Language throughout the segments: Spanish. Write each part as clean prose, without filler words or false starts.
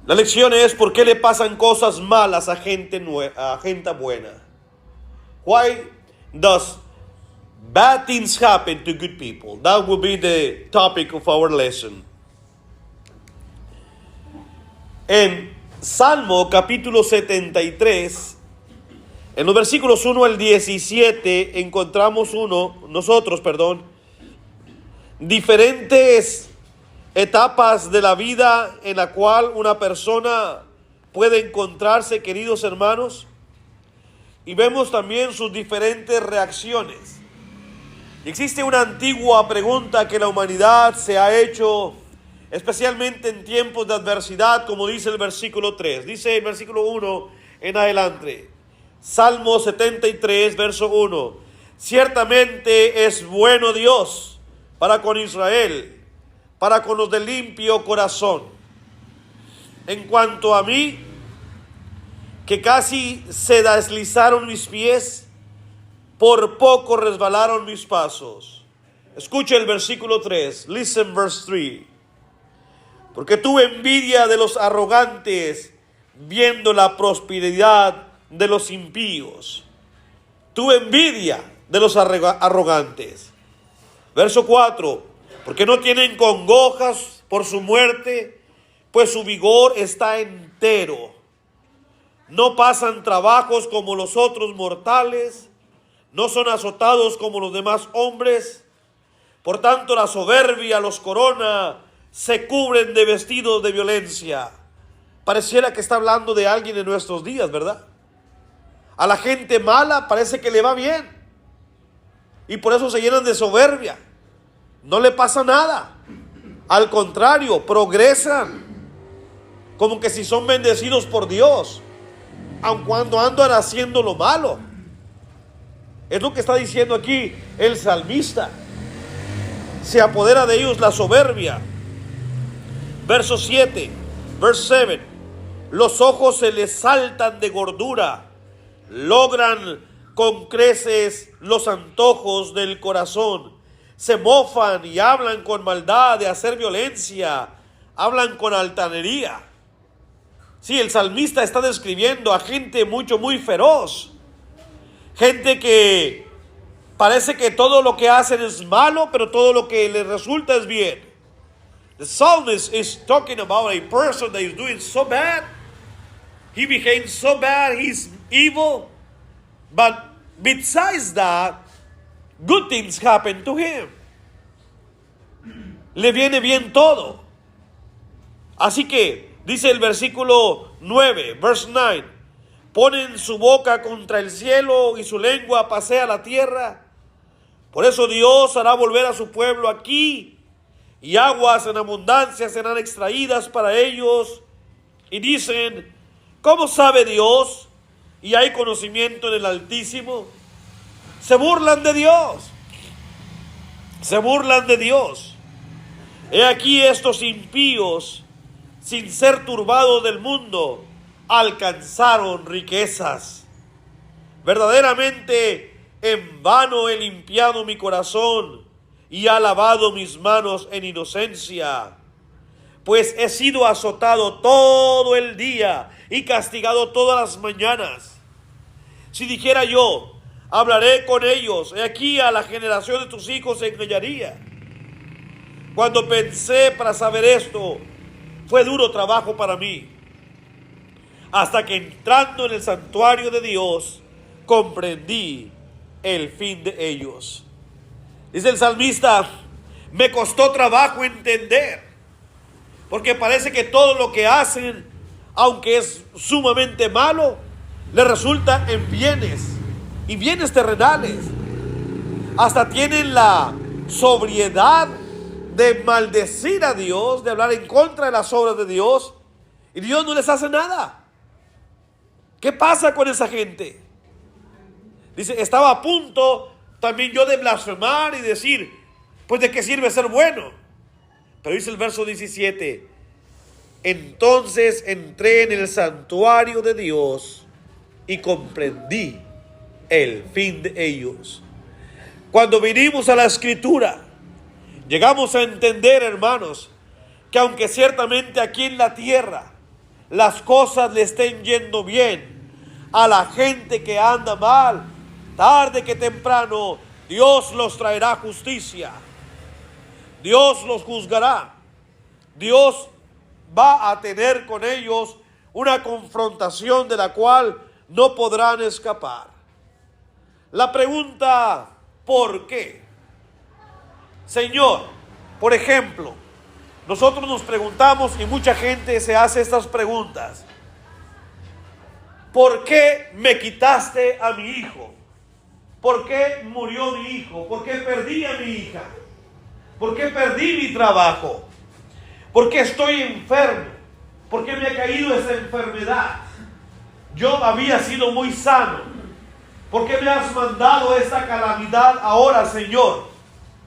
La lección es por qué le pasan cosas malas a gente buena. Why does bad things happen to good people? That will be the topic of our lesson. En Salmo capítulo 73, en los versículos 1 al 17, encontramos diferentes etapas de la vida en la cual una persona puede encontrarse, queridos hermanos, y vemos también sus diferentes reacciones. Existe una antigua pregunta que la humanidad se ha hecho, especialmente en tiempos de adversidad, como dice el versículo 3. Dice el versículo 1 en adelante. Salmo 73, verso 1. Ciertamente es bueno Dios para con Israel, para con los de limpio corazón. En cuanto a mí, que casi se deslizaron mis pies, por poco resbalaron mis pasos. Escucha el versículo 3. Listen verse 3. Porque tuve envidia de los arrogantes, viendo la prosperidad de los impíos. Tuve envidia de los arrogantes. Verso 4. Porque no tienen congojas por su muerte, pues su vigor está entero. No pasan trabajos como los otros mortales, no son azotados como los demás hombres. Por tanto, la soberbia los corona, se cubren de vestidos de violencia. Pareciera que está hablando de alguien en nuestros días, ¿verdad? A la gente mala parece que le va bien, y por eso se llenan de soberbia. No le pasa nada. Al contrario, progresan, como que si son bendecidos por Dios, aun cuando andan haciendo lo malo. Es lo que está diciendo aquí el salmista. Se apodera de ellos la soberbia. Verso 7, verse 7. Los ojos se les saltan de gordura, logran con creces los antojos del corazón. Se mofan y hablan con maldad de hacer violencia, hablan con altanería. Sí, el salmista está describiendo a gente muy feroz. Gente que parece que todo lo que hacen es malo, pero todo lo que les resulta es bien. The psalmist is talking about a person that is doing so bad. He became so bad, he's evil. But besides that, good things happen to him. Le viene bien todo. Así que, dice el versículo 9, verse 9. Ponen su boca contra el cielo y su lengua pasea la tierra. Por eso Dios hará volver a su pueblo aquí, y aguas en abundancia serán extraídas para ellos. Y dicen, ¿cómo sabe Dios? Y hay conocimiento en el Altísimo. Se burlan de Dios. Se burlan de Dios. He aquí estos impíos, sin ser turbados del mundo, alcanzaron riquezas. Verdaderamente en vano he limpiado mi corazón y ha lavado mis manos en inocencia, pues he sido azotado todo el día y castigado todas las mañanas. Si dijera yo, hablaré con ellos, he aquí a la generación de tus hijos se engañaría. Cuando pensé para saber esto, fue duro trabajo para mí, hasta que entrando en el santuario de Dios, comprendí el fin de ellos. Dice el salmista, me costó trabajo entender, porque parece que todo lo que hacen, aunque es sumamente malo, le resulta en bienes, y bienes terrenales. Hasta tienen la sobriedad de maldecir a Dios, de hablar en contra de las obras de Dios, y Dios no les hace nada. ¿Qué pasa con esa gente? Dice, estaba a punto también yo de blasfemar y decir, pues de qué sirve ser bueno. Pero dice el verso 17, entonces entré en el santuario de Dios y comprendí el fin de ellos. Cuando vinimos a la Escritura, llegamos a entender, hermanos, que aunque ciertamente aquí en la tierra las cosas le estén yendo bien. A la gente que anda mal, tarde que temprano, Dios los traerá justicia. Dios los juzgará. Dios va a tener con ellos una confrontación de la cual no podrán escapar. La pregunta, ¿por qué? Señor, por ejemplo, nosotros nos preguntamos y mucha gente se hace estas preguntas. ¿Por qué me quitaste a mi hijo? ¿Por qué murió mi hijo? ¿Por qué perdí a mi hija? ¿Por qué perdí mi trabajo? ¿Por qué estoy enfermo? ¿Por qué me ha caído esa enfermedad? Yo había sido muy sano. ¿Por qué me has mandado esta calamidad ahora, Señor?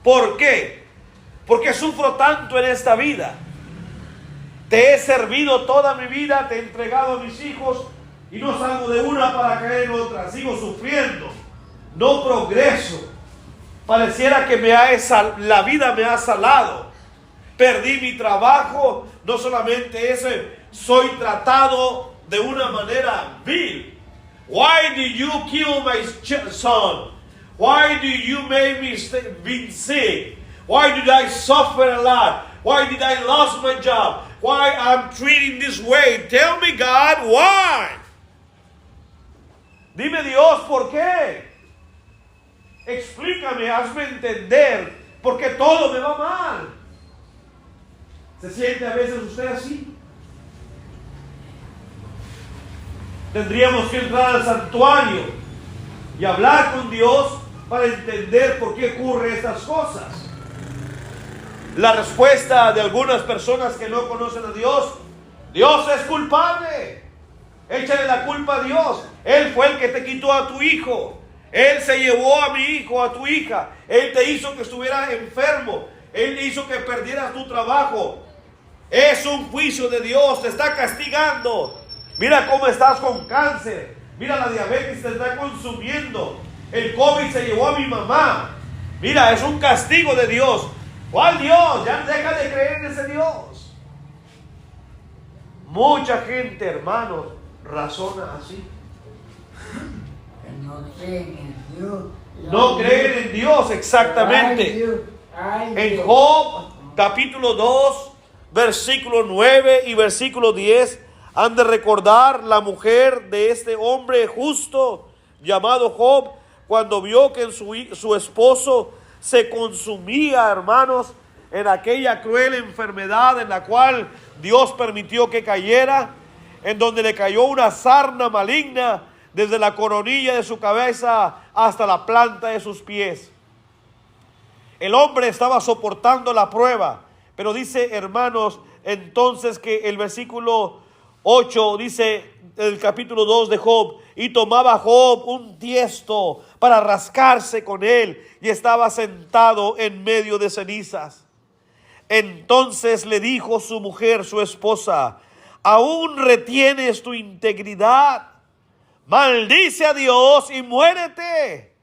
¿Por qué? ¿Por qué sufro tanto en esta vida? Te he servido toda mi vida, te he entregado a mis hijos y no salgo de una para caer en otra. Sigo sufriendo, no progreso. Pareciera que la vida me ha salado. Perdí mi trabajo, no solamente eso, soy tratado de una manera vil. Why did you kill my son? Why did you make me be sick? Why did I suffer a lot? Why did I lose my job? Why I'm treating this way? Tell me, God, why? Dime, Dios, ¿por qué? Explícame, hazme entender por qué todo me va mal. ¿Se siente a veces usted así? Tendríamos que entrar al santuario y hablar con Dios para entender por qué ocurren estas cosas. La respuesta de algunas personas que no conocen a Dios: Dios es culpable. Échale la culpa a Dios. Él fue el que te quitó a tu hijo. Él se llevó a mi hijo, a tu hija. Él te hizo que estuvieras enfermo. Él hizo que perdieras tu trabajo. Es un juicio de Dios. Te está castigando. Mira cómo estás con cáncer. Mira, la diabetes te está consumiendo. El COVID se llevó a mi mamá. Mira, es un castigo de Dios. ¿Cuál Dios? Ya deja de creer en ese Dios. Mucha gente, hermanos, razona así. No creen en Dios. No creen en Dios, exactamente. En Job, capítulo 2, versículo 9 y versículo 10, han de recordar la mujer de este hombre justo llamado Job, cuando vio que su esposo se consumía, hermanos, en aquella cruel enfermedad en la cual Dios permitió que cayera, en donde le cayó una sarna maligna desde la coronilla de su cabeza hasta la planta de sus pies. El hombre estaba soportando la prueba, pero dice, hermanos, entonces que el versículo 8 dice, el capítulo 2 de Job: y tomaba Job un tiesto para rascarse con él, y estaba sentado en medio de cenizas. Entonces le dijo su mujer, su esposa: ¿aún retienes tu integridad? Maldice a Dios y muérete.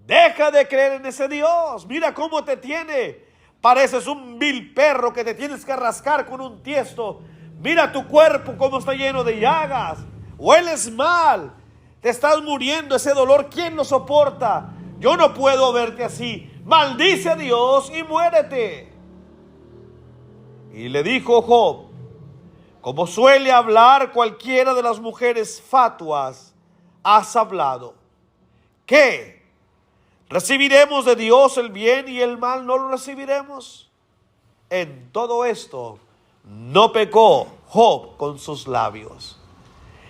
Deja de creer en ese Dios. Mira cómo te tiene. Pareces un vil perro que te tienes que rascar con un tiesto. Mira tu cuerpo cómo está lleno de llagas. Hueles mal. Te estás muriendo. Ese dolor, ¿quién lo soporta? Yo no puedo verte así. Maldice a Dios y muérete. Y le dijo Job: como suele hablar cualquiera de las mujeres fatuas, has hablado. ¿Qué? ¿Recibiremos de Dios el bien y el mal no lo recibiremos? En todo esto no pecó Job con sus labios.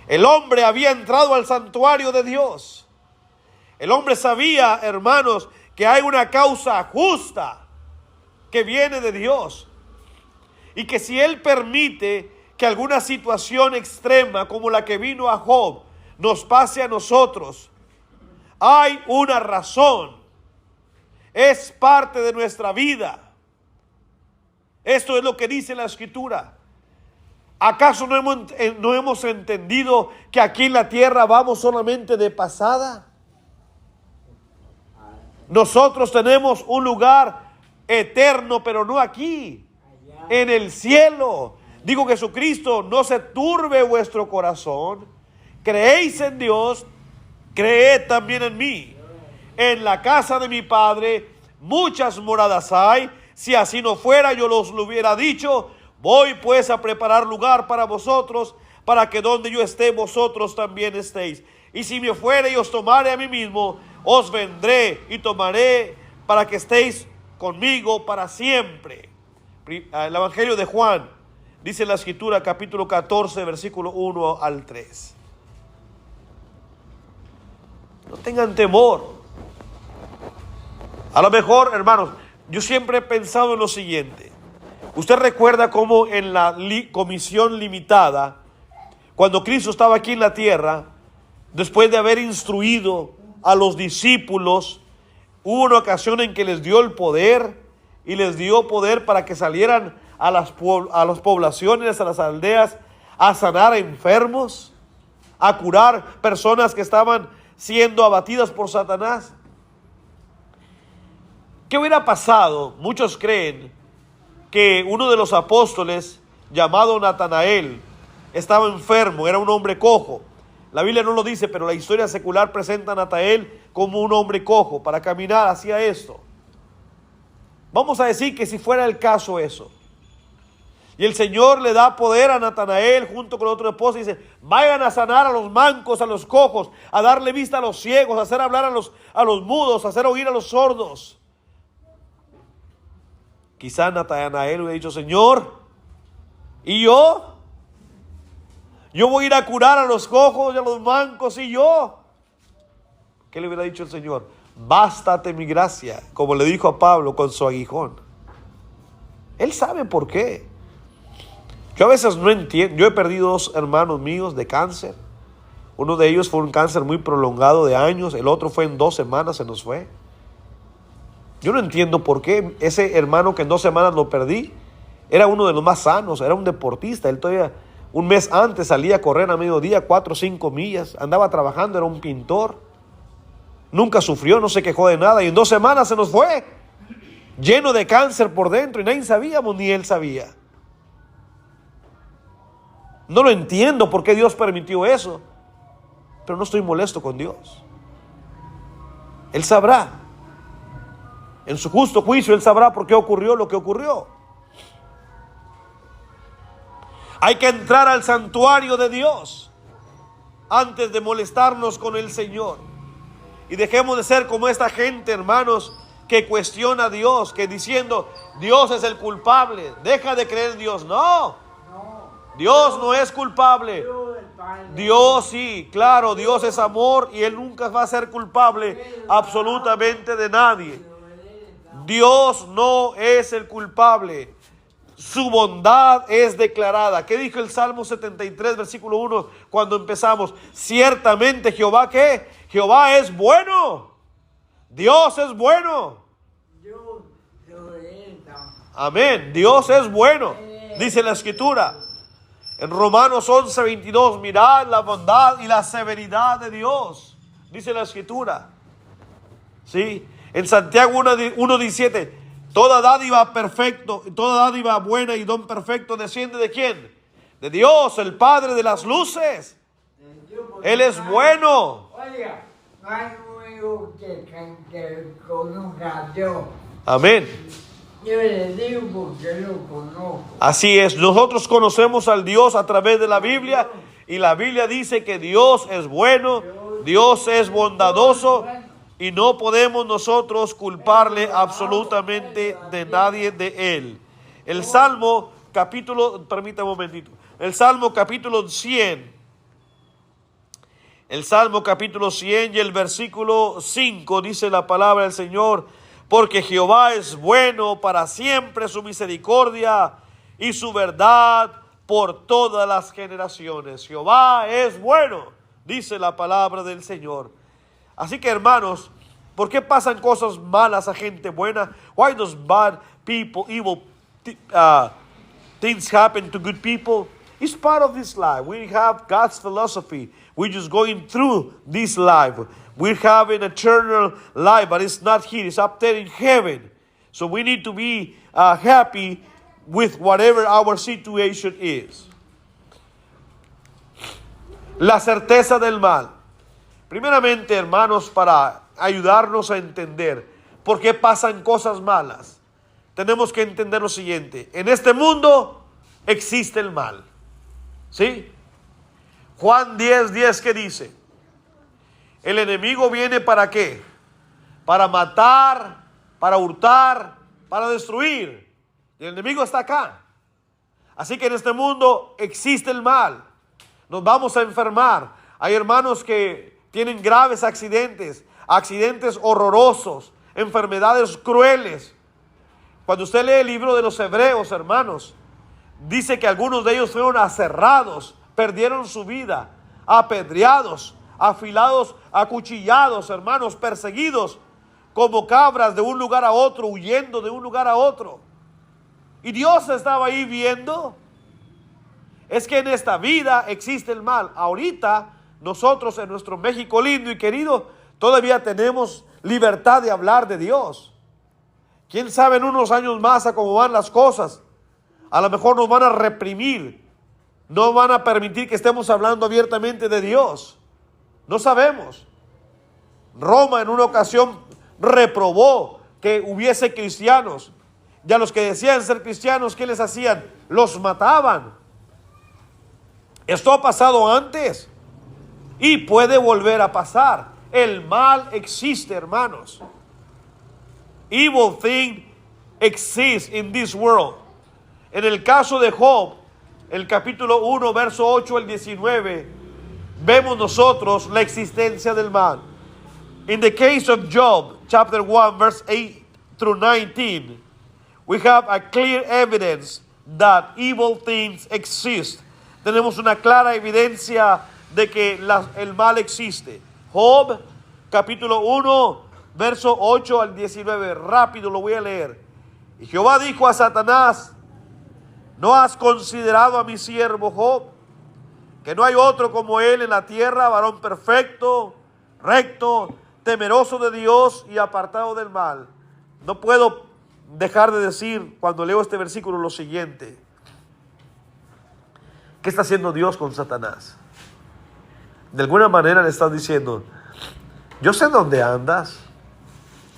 El hombre había entrado al santuario de Dios. El hombre sabía, hermanos, que hay una causa justa que viene de Dios. Y que si Él permite que alguna situación extrema como la que vino a Job nos pase a nosotros, hay una razón. Es parte de nuestra vida. Esto es lo que dice la Escritura. ¿Acaso no hemos entendido que aquí en la tierra vamos solamente de pasada? Nosotros tenemos un lugar eterno, pero no aquí, en el cielo, Dijo Jesucristo, no se turbe vuestro corazón. Creéis en Dios, creed también en mí. En la casa de mi Padre muchas moradas hay. Si así no fuera, yo os lo hubiera dicho. Voy pues a preparar lugar para vosotros, para que donde yo esté, vosotros también estéis. Y si me fuere y os tomare a mí mismo, os vendré y tomaré para que estéis conmigo para siempre. El Evangelio de Juan, dice la Escritura, capítulo 14, versículo 1 al 3. No tengan temor. A lo mejor, hermanos, yo siempre he pensado en lo siguiente. Usted recuerda cómo en la comisión limitada, cuando Cristo estaba aquí en la tierra, después de haber instruido a los discípulos, hubo una ocasión en que les dio el poder y les dio poder para que salieran a las poblaciones, a las aldeas, a sanar a enfermos, a curar personas que estaban siendo abatidas por Satanás. ¿Qué hubiera pasado? Muchos creen que uno de los apóstoles, llamado Natanael, estaba enfermo, era un hombre cojo. La Biblia no lo dice, pero la historia secular presenta a Natanael como un hombre cojo. Para caminar hacía esto. Vamos a decir que si fuera el caso eso, y el Señor le da poder a Natanael junto con otro esposo y dice, vayan a sanar a los mancos, a los cojos, a darle vista a los ciegos, a hacer hablar a los mudos, a hacer oír a los sordos. Quizá Natanael hubiera dicho, Señor, ¿y yo? Yo voy a ir a curar a los cojos y a los mancos, ¿y yo? ¿Qué le hubiera dicho el Señor? Bástate mi gracia, como le dijo a Pablo con su aguijón. Él sabe por qué. Yo a veces no entiendo. Yo he perdido 2 hermanos míos de cáncer. Uno de ellos fue un cáncer muy prolongado de años. El otro fue en 2 semanas, se nos fue. Yo no entiendo por qué ese hermano que en 2 semanas lo perdí era uno de los más sanos, era un deportista. Él todavía un mes antes salía a correr a mediodía 4 o 5 millas, andaba trabajando, era un pintor. Nunca sufrió, no se quejó de nada y en 2 semanas se nos fue, lleno de cáncer por dentro y nadie sabíamos, ni él sabía. No lo entiendo por qué Dios permitió eso, pero no estoy molesto con Dios. Él sabrá. En su justo juicio, Él sabrá por qué ocurrió lo que ocurrió. Hay que entrar al santuario de Dios antes de molestarnos con el Señor. Y dejemos de ser como esta gente, hermanos, que cuestiona a Dios, que diciendo, Dios es el culpable, deja de creer en Dios. No, Dios no es culpable. Dios sí, claro, Dios es amor y Él nunca va a ser culpable absolutamente de nadie. Dios no es el culpable. Su bondad es declarada. ¿Qué dijo el Salmo 73, versículo 1 cuando empezamos? Ciertamente Jehová, ¿qué? Jehová es bueno. Dios es bueno. Amén. Dios es bueno. Dice la Escritura. En Romanos 11, 22, mirad la bondad y la severidad de Dios. Dice la Escritura. ¿Sí? En Santiago 1:17, toda dádiva perfecto, toda dádiva buena y don perfecto desciende ¿de quién? De Dios, el Padre de las luces. Él es bueno. Oiga, no hay uno que conozca a Dios. Amén. Yo le digo porque lo conozco. Así es, nosotros conocemos al Dios a través de la Biblia y la Biblia dice que Dios es bueno, Dios es bondadoso. Y no podemos nosotros culparle absolutamente de nadie de Él. El Salmo capítulo, permítame un momentito. El Salmo capítulo 100. El Salmo capítulo 100 y el versículo 5 dice la palabra del Señor. Porque Jehová es bueno, para siempre su misericordia y su verdad por todas las generaciones. Jehová es bueno, dice la palabra del Señor. Así que hermanos, ¿por qué pasan cosas malas a gente buena? Why does bad people, evil things happen to good people? It's part of this life. We have God's philosophy. We're just going through this life. We have an eternal life, but it's not here. It's up there in heaven. So we need to be happy with whatever our situation is. La certeza del mal. Primeramente, hermanos, para ayudarnos a entender por qué pasan cosas malas, tenemos que entender lo siguiente. En este mundo existe el mal. ¿Sí? Juan 10:10, ¿qué dice? El enemigo viene ¿para qué? Para matar, para hurtar, para destruir. Y el enemigo está acá. Así que en este mundo existe el mal. Nos vamos a enfermar. Hay hermanos que tienen graves accidentes, accidentes horrorosos, enfermedades crueles. Cuando usted lee el libro de los Hebreos, hermanos, dice que algunos de ellos fueron aserrados, perdieron su vida, apedreados, afilados, acuchillados, hermanos, perseguidos como cabras de un lugar a otro, huyendo de un lugar a otro. Y Dios estaba ahí viendo. Es que en esta vida existe el mal. Ahorita nosotros en nuestro México lindo y querido todavía tenemos libertad de hablar de Dios. Quién sabe en unos años más a cómo van las cosas. A lo mejor nos van a reprimir. No van a permitir que estemos hablando abiertamente de Dios. No sabemos. Roma en una ocasión reprobó que hubiese cristianos. Y a los que decían ser cristianos, ¿qué les hacían? Los mataban. Esto ha pasado antes y puede volver a pasar. El mal existe, hermanos. Evil thing exists in this world. En el caso de Job, el capítulo 1, verso 8 al 19, vemos nosotros la existencia del mal. In the case of Job, chapter 1, verse 8 through 19, we have a clear evidence that evil things exist. Tenemos una clara evidencia de que el mal existe. Job, capítulo 1, verso 8 al 19. Rápido lo voy a leer. Y Jehová dijo a Satanás: ¿no has considerado a mi siervo Job? Que no hay otro como él en la tierra, varón perfecto, recto, temeroso de Dios y apartado del mal. No puedo dejar de decir cuando leo este versículo lo siguiente. ¿Qué está haciendo Dios con Satanás? De alguna manera le está diciendo: yo sé dónde andas.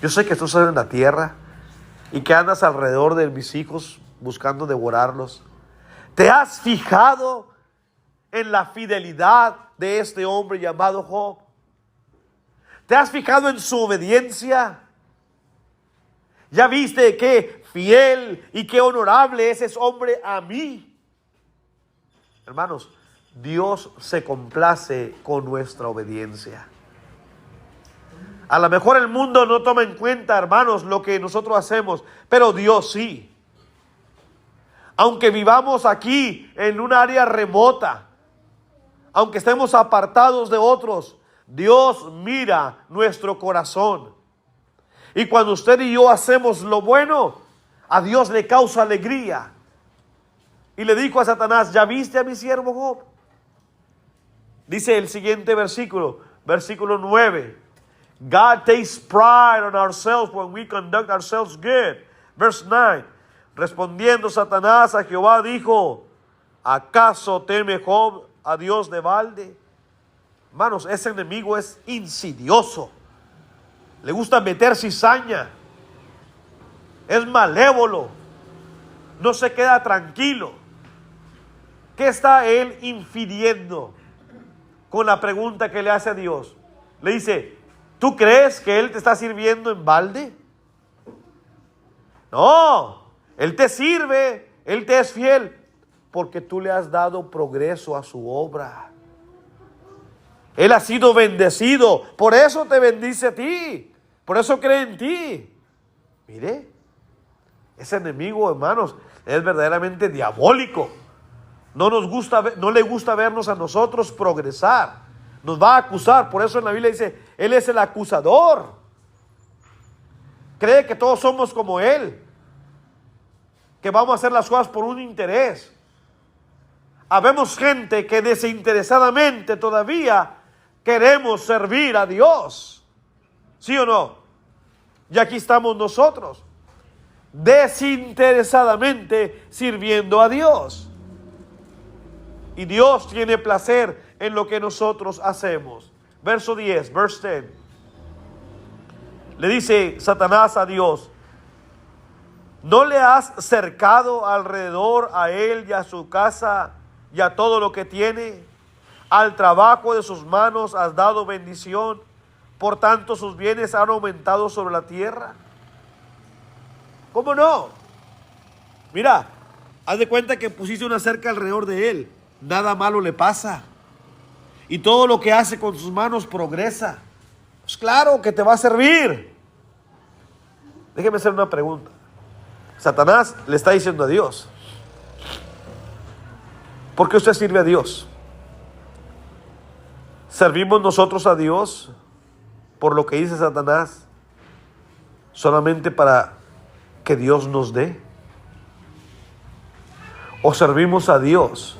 Yo sé que tú estás en la tierra y que andas alrededor de mis hijos buscando devorarlos. ¿Te has fijado en la fidelidad de este hombre llamado Job? ¿Te has fijado en su obediencia? ¿Ya viste qué fiel y qué honorable es ese hombre a mí? Hermanos, Dios se complace con nuestra obediencia. A lo mejor el mundo no toma en cuenta, hermanos, lo que nosotros hacemos, pero Dios sí. Aunque vivamos aquí en un área remota, aunque estemos apartados de otros, Dios mira nuestro corazón. Y cuando usted y yo hacemos lo bueno, a Dios le causa alegría. Y le dijo a Satanás: ¿ya viste a mi siervo Job? Dice el siguiente versículo, versículo 9. God takes pride on ourselves when we conduct ourselves good. Verse 9. Respondiendo Satanás a Jehová dijo: ¿acaso teme Job a Dios de balde? Hermanos, ese enemigo es insidioso. Le gusta meter cizaña. Es malévolo. No se queda tranquilo. ¿Qué está él infiriendo con la pregunta que le hace a Dios? Le dice: ¿tú crees que él te está sirviendo en balde? No, él te sirve, él te es fiel, porque tú le has dado progreso a su obra. Él ha sido bendecido, por eso te bendice a ti, por eso cree en ti. Mire, ese enemigo, hermanos, es verdaderamente diabólico. No le gusta vernos a nosotros progresar. Nos va a acusar. Por eso en la Biblia dice: Él es el acusador. Cree que todos somos como Él, que vamos a hacer las cosas por un interés. Habemos gente que desinteresadamente todavía queremos servir a Dios. ¿Sí o no? Y aquí estamos nosotros. desinteresadamente sirviendo a Dios. Y Dios tiene placer en lo que nosotros hacemos. Verso 10, verse 10. Le dice Satanás a Dios: ¿no le has cercado alrededor a él y a su casa y a todo lo que tiene? Al trabajo de sus manos has dado bendición, por tanto sus bienes han aumentado sobre la tierra. ¿Cómo no? Mira, haz de cuenta que pusiste una cerca alrededor de él. Nada malo le pasa. Y todo lo que hace con sus manos progresa. Pues claro que te va a servir. Déjeme hacer una pregunta. Satanás le está diciendo a Dios: ¿por qué usted sirve a Dios? ¿Servimos nosotros a Dios por lo que dice Satanás solamente para que Dios nos dé? ¿O servimos a Dios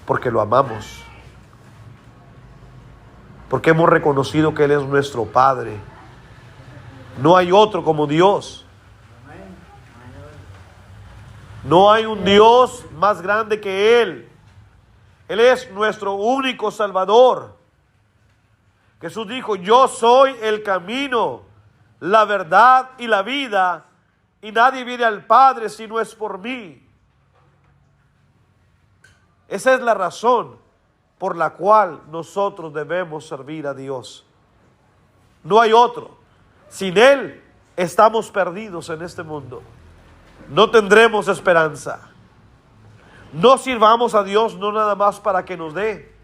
porque lo amamos? Porque hemos reconocido que Él es nuestro Padre. No hay otro como Dios. No hay un Dios más grande que Él. Él es nuestro único Salvador. Jesús dijo: yo soy el camino, la verdad y la vida, y nadie viene al Padre si no es por mí. Esa es la razón por la cual nosotros debemos servir a Dios. No hay otro. Sin Él estamos perdidos en este mundo. No tendremos esperanza. No sirvamos a Dios no nada más para que nos dé.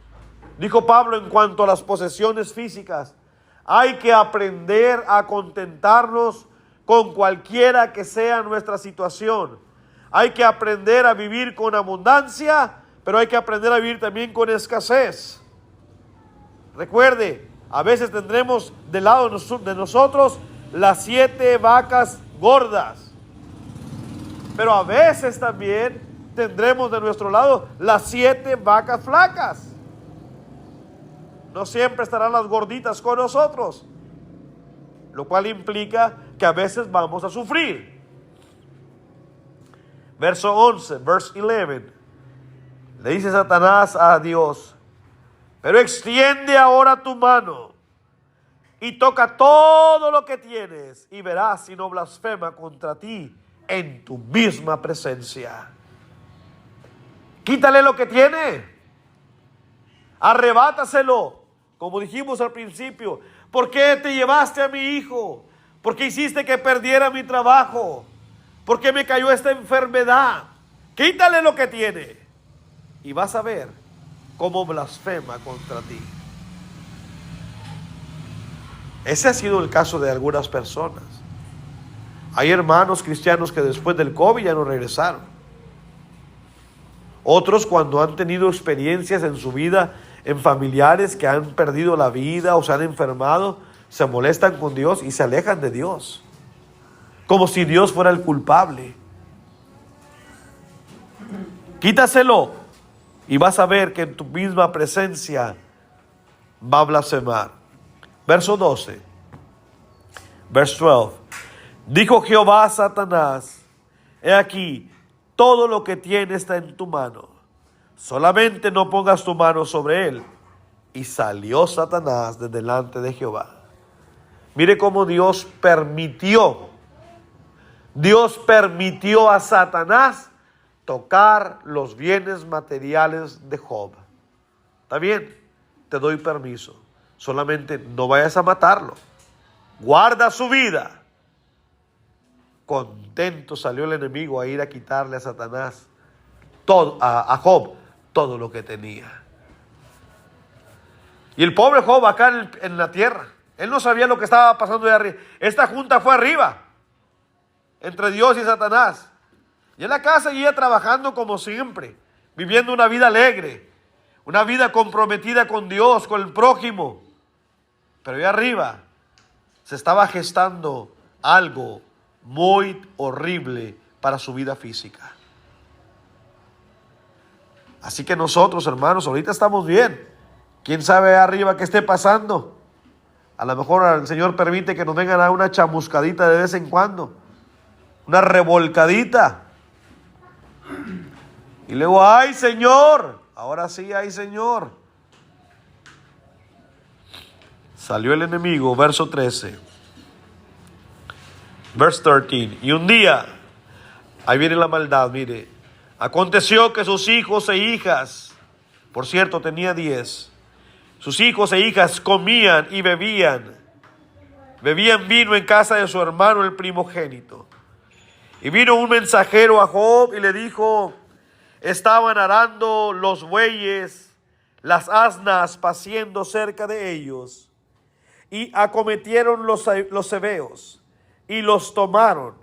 Dijo Pablo en cuanto a las posesiones físicas: hay que aprender a contentarnos con cualquiera que sea nuestra situación. Hay que aprender a vivir con abundancia, pero hay que aprender a vivir también con escasez. Recuerde, a veces tendremos del lado de nosotros las 7 vacas gordas, pero a veces también tendremos de nuestro lado las 7 vacas flacas. No siempre estarán las gorditas con nosotros, lo cual implica que a veces vamos a sufrir. Verso 11, verse 11. Le dice Satanás a Dios: pero extiende ahora tu mano y toca todo lo que tienes, y verás si no blasfema contra ti en tu misma presencia. Quítale lo que tiene, arrebátaselo, como dijimos al principio. ¿Por qué te llevaste a mi hijo? ¿Por qué hiciste que perdiera mi trabajo? ¿Por qué me cayó esta enfermedad? Quítale lo que tiene y vas a ver cómo blasfema contra ti. Ese ha sido el caso de algunas personas. Hay hermanos cristianos que después del COVID ya no regresaron. Otros, cuando han tenido experiencias en su vida, en familiares que han perdido la vida o se han enfermado, se molestan con Dios y se alejan de Dios, como si Dios fuera el culpable. Quítaselo y vas a ver que en tu misma presencia va a blasfemar. Verso 12. Verse 12. Dijo Jehová a Satanás: he aquí, todo lo que tiene está en tu mano, solamente no pongas tu mano sobre él. Y salió Satanás de delante de Jehová. Mire cómo Dios permitió a Satanás tocar los bienes materiales de Job. Está bien, te doy permiso, solamente no vayas a matarlo, guarda su vida. Contento salió el enemigo a ir a quitarle a Satanás todo, a Job, todo lo que tenía. Y el pobre Job acá en la tierra, él no sabía lo que estaba pasando de arriba. Esta junta fue arriba, entre Dios y Satanás. Y en la casa seguía trabajando como siempre, viviendo una vida alegre, una vida comprometida con Dios, con el prójimo. Pero ahí arriba se estaba gestando algo muy horrible para su vida física. Así que nosotros, hermanos, ahorita estamos bien. ¿Quién sabe arriba qué esté pasando? A lo mejor el Señor permite que nos vengan a una chamuscadita de vez en cuando. una revolcadita. Y luego, ay Señor, ahora sí, ay Señor. Salió el enemigo, verso 13. Verse 13. Y un día, ahí viene la maldad, mire. Aconteció que sus hijos e hijas, por cierto tenía 10, sus hijos e hijas comían y bebían vino en casa de su hermano el primogénito. Y vino un mensajero a Job y le dijo, estaban arando los bueyes, las asnas paciendo cerca de ellos, y acometieron los heveos, y los tomaron,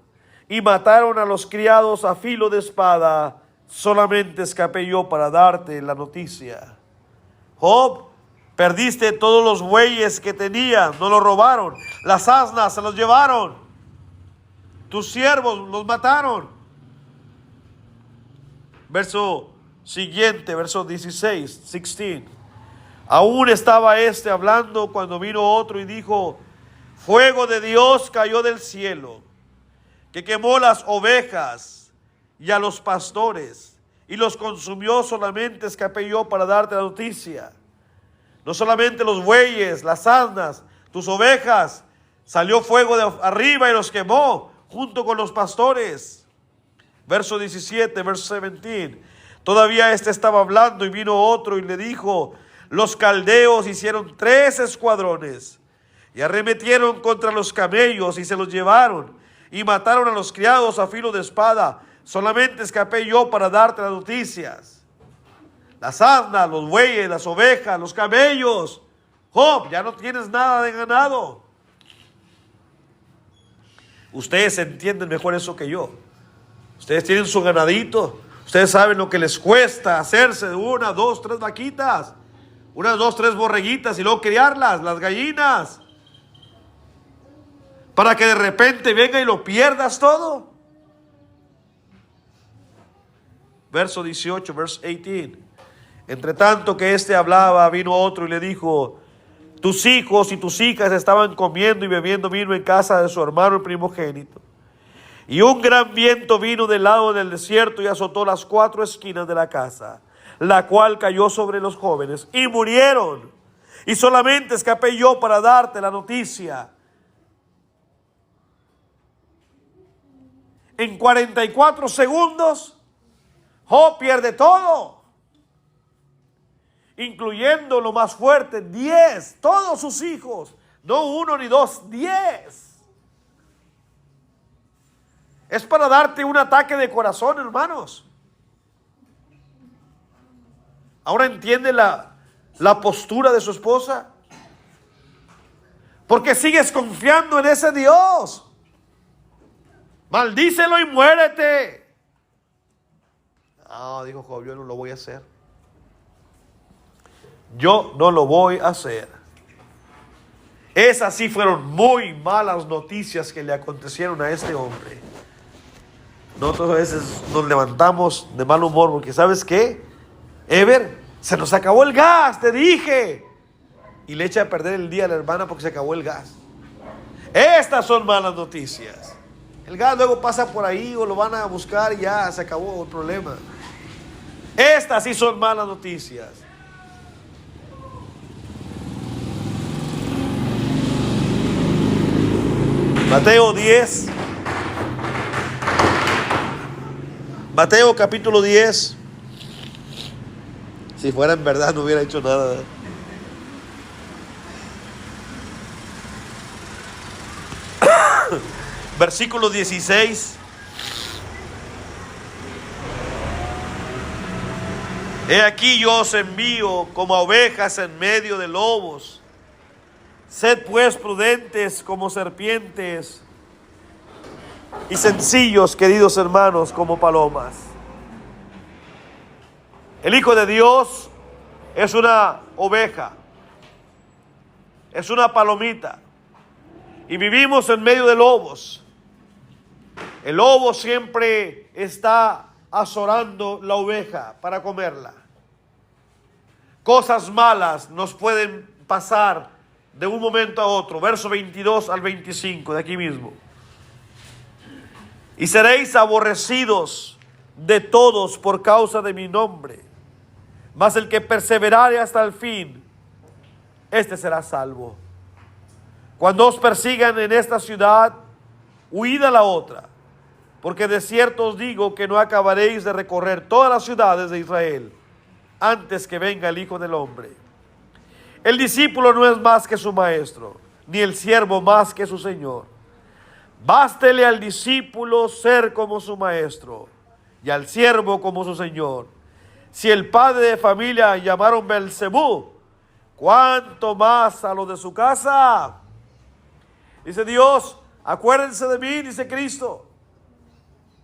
y mataron a los criados a filo de espada. Solamente escapé yo para darte la noticia. Job, perdiste todos los bueyes que tenías, no los robaron. Las asnas se los llevaron. Tus siervos los mataron. Verso siguiente, verso 16. Aún estaba hablando cuando vino otro y dijo, fuego de Dios cayó del cielo, que quemó las ovejas y a los pastores, y los consumió. Solamente escapé yo para darte la noticia. No solamente los bueyes, las asnas, tus ovejas, salió fuego de arriba y los quemó, junto con los pastores. Verso 17, verso 17. Todavía estaba hablando y vino otro y le dijo, los caldeos hicieron 3 escuadrones y arremetieron contra los camellos y se los llevaron y mataron a los criados a filo de espada. Solamente escapé yo para darte las noticias. Las asnas, los bueyes, las ovejas, los camellos. Job, ya no tienes nada de ganado. Ustedes entienden mejor eso que yo. Ustedes tienen su ganadito. Ustedes saben lo que les cuesta hacerse de 1, 2, 3 vaquitas, unas 2, 3 borreguitas y luego criarlas, las gallinas, para que de repente venga y lo pierdas todo. Verso 18, verso 18. Entre tanto que hablaba, vino otro y le dijo, tus hijos y tus hijas estaban comiendo y bebiendo vino en casa de su hermano el primogénito. Y un gran viento vino del lado del desierto y azotó las 4 esquinas de la casa, la cual cayó sobre los jóvenes y murieron. Y solamente escapé yo para darte la noticia. En 44 segundos, Job pierde todo, incluyendo lo más fuerte, 10, todos sus hijos, no 1 ni 2, 10. Es para darte un ataque de corazón, hermanos. Ahora entiende la postura de su esposa. Porque sigues confiando en ese Dios. Maldícelo y muérete. No, dijo Job, yo no lo voy a hacer. Yo no lo voy a hacer. Esas sí fueron muy malas noticias que le acontecieron a este hombre. Nosotros a veces nos levantamos de mal humor porque ¿sabes qué? Ever, se nos acabó el gas, te dije. Y le echa a perder el día a la hermana porque se acabó el gas. Estas son malas noticias. El gas luego pasa por ahí o lo van a buscar y ya se acabó el problema. Estas sí son malas noticias. Mateo 10. Mateo capítulo 10. Si fuera en verdad no hubiera hecho nada. Versículo 16. He aquí yo os envío como a ovejas en medio de lobos. Sed pues prudentes como serpientes y sencillos, queridos hermanos, como palomas. El Hijo de Dios es una oveja, es una palomita, y vivimos en medio de lobos. El lobo siempre está azorando la oveja para comerla. Cosas malas nos pueden pasar de un momento a otro. Verso 22 al 25 de aquí mismo. y seréis aborrecidos de todos por causa de mi nombre. Mas el que perseverare hasta el fin, este será salvo. Cuando os persigan en esta ciudad, huid a la otra, porque de cierto os digo que no acabaréis de recorrer todas las ciudades de Israel antes que venga el Hijo del Hombre. El discípulo no es más que su maestro, ni el siervo más que su señor. Bástele al discípulo ser como su maestro, y al siervo como su señor. Si el padre de familia llamaron Beelzebú, ¿cuánto más a los de su casa? Dice Dios, acuérdense de mí, dice Cristo.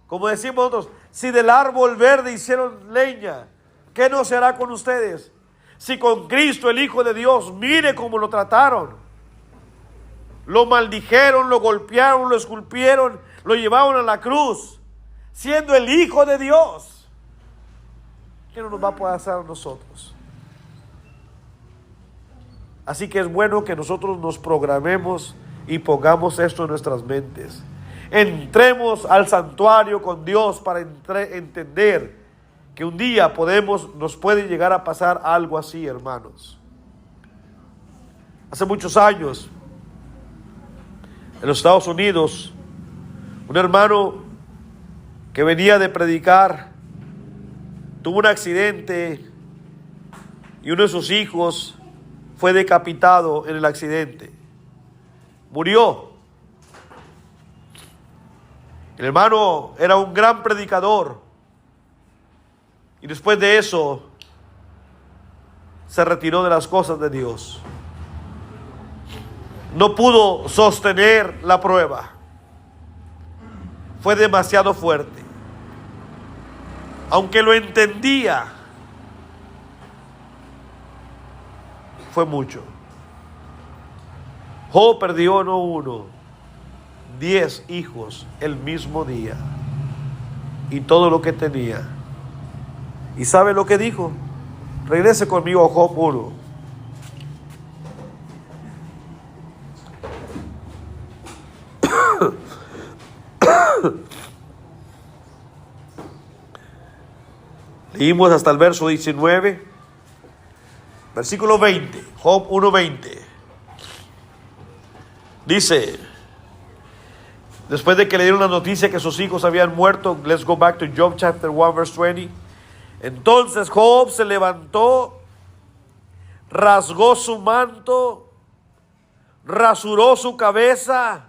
Como decimos nosotros, si del árbol verde hicieron leña, ¿qué no se hará con ustedes? Si con Cristo, el Hijo de Dios, mire cómo lo trataron. Lo maldijeron, lo golpearon, lo esculpieron, lo llevaron a la cruz, siendo el Hijo de Dios. ¿Qué no nos va a poder hacer a nosotros? Así que es bueno que nosotros nos programemos y pongamos esto en nuestras mentes. Entremos al santuario con Dios para entender que un día nos puede llegar a pasar algo así, hermanos. Hace muchos años, en los Estados Unidos, un hermano que venía de predicar tuvo un accidente y uno de sus hijos fue decapitado en el accidente. Murió. El hermano era un gran predicador y después de eso se retiró de las cosas de Dios. No pudo sostener la prueba. Fue demasiado fuerte. Aunque lo entendía, fue mucho. Job perdió no 1, 10 hijos el mismo día y todo lo que tenía. ¿Y sabe lo que dijo? Regrese conmigo a Job 1. Leímos hasta el verso 19, versículo 20, Job 1:20. Dice, después de que le dieron la noticia que sus hijos habían muerto, let's go back to Job chapter 1 verse 20. Entonces Job se levantó, rasgó su manto, rasuró su cabeza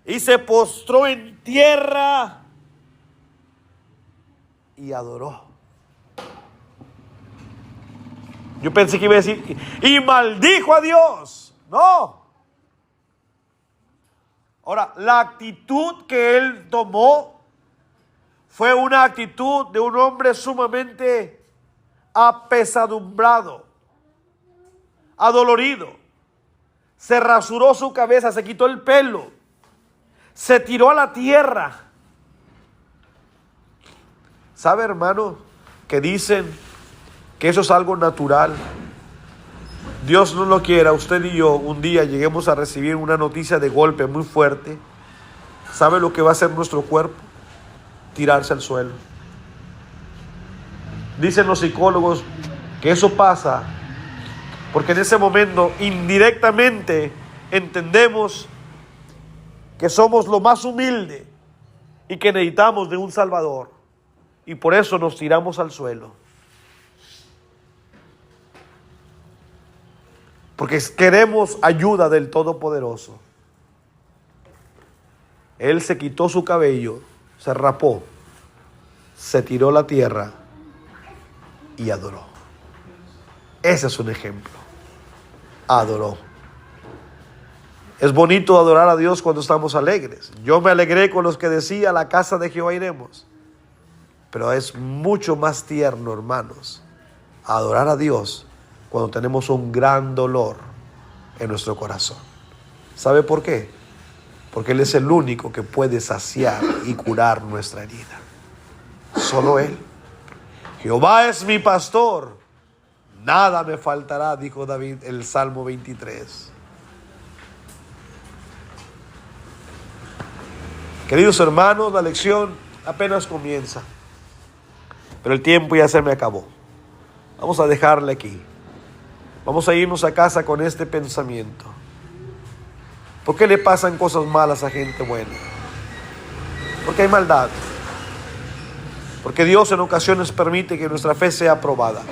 y se postró en tierra y adoró. Yo pensé que iba a decir y maldijo a Dios. No. Ahora, la actitud que él tomó fue una actitud de un hombre sumamente apesadumbrado, adolorido. Se rasuró su cabeza, se quitó el pelo, se tiró a la tierra. ¿Sabe, hermano, que dicen que eso es algo natural? Dios no lo quiera, usted y yo un día lleguemos a recibir una noticia de golpe muy fuerte. ¿Sabe lo que va a hacer nuestro cuerpo? Tirarse al suelo. Dicen los psicólogos que eso pasa porque en ese momento indirectamente entendemos que somos lo más humilde y que necesitamos de un Salvador. Y por eso nos tiramos al suelo. Porque queremos ayuda del Todopoderoso. Él se quitó su cabello, se rapó, se tiró a la tierra y adoró. Ese es un ejemplo. Adoró. Es bonito adorar a Dios cuando estamos alegres. Yo me alegré con los que decía, a la casa de Jehová iremos. Pero es mucho más tierno, hermanos, adorar a Dios cuando tenemos un gran dolor en nuestro corazón. ¿Sabe por qué? Porque Él es el único que puede saciar y curar nuestra herida. Solo Él. Jehová es mi pastor, nada me faltará, dijo David en el Salmo 23. Queridos hermanos, la lección apenas comienza, pero el tiempo ya se me acabó. Vamos a dejarle aquí. Vamos a irnos a casa con este pensamiento. ¿Por qué le pasan cosas malas a gente buena? Porque hay maldad. Porque Dios en ocasiones permite que nuestra fe sea probada.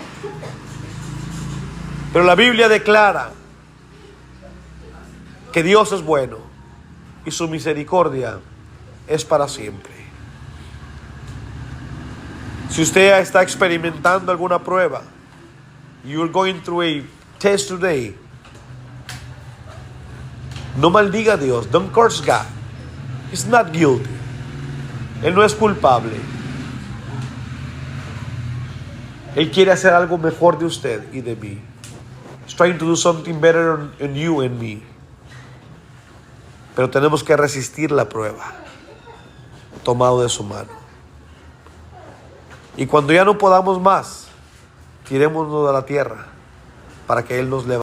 Pero la Biblia declara que Dios es bueno y su misericordia es para siempre. Si usted está experimentando alguna prueba, you're going through a test today, no maldiga a Dios. Don't curse God. He's not guilty. Él no es culpable. Él quiere hacer algo mejor de usted y de mí. He's trying to do something better in you and me. Pero tenemos que resistir la prueba, tomado de su mano. Y cuando ya no podamos más, tirémonos a la tierra para que Él nos levante.